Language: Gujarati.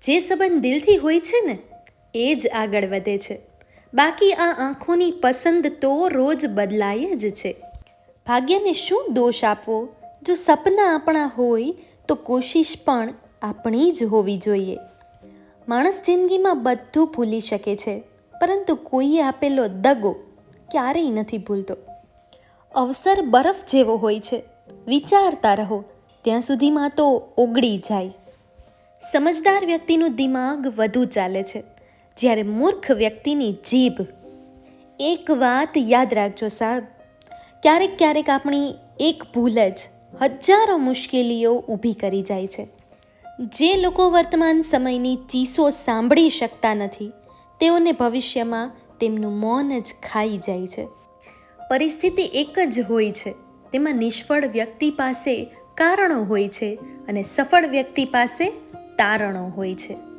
જે સંબંધ દિલથી હોય છે ને એ જ આગળ વધે છે. બાકી આ આંખોની પસંદ તો રોજ બદલાય જ છે. ભાગ્યને શું દોષ આપવો? જો સપના આપણા હોય તો કોશિશ પણ આપણી જ હોવી જોઈએ. માણસ જિંદગીમાં બધું ભૂલી શકે છે, પરંતુ કોઈએ આપેલો દગો ક્યારેય નથી ભૂલતો. અવસર બરફ જેવો હોય છે, વિચારતા રહો ત્યાં સુધીમાં તો ઓગળી જાય. સમજદાર વ્યક્તિનું દિમાગ વધુ ચાલે છે, જ્યારે મૂર્ખ વ્યક્તિની જીભ. એક વાત યાદ રાખજો સાહેબ, ક્યારેક ક્યારેક આપણી એક ભૂલ જ હજારો મુશ્કેલીઓ ઊભી કરી જાય છે. જે લોકો વર્તમાન સમયની ચીસો સાંભળી શકતા નથી, તેઓને ભવિષ્યમાં તેમનું મૌન જ ખાઈ જાય છે. પરિસ્થિતિ એક જ હોય છે, તેમાં નિષ્ફળ વ્યક્તિ પાસે કારણો હોય છે અને સફળ વ્યક્તિ પાસે તારણો હોય છે.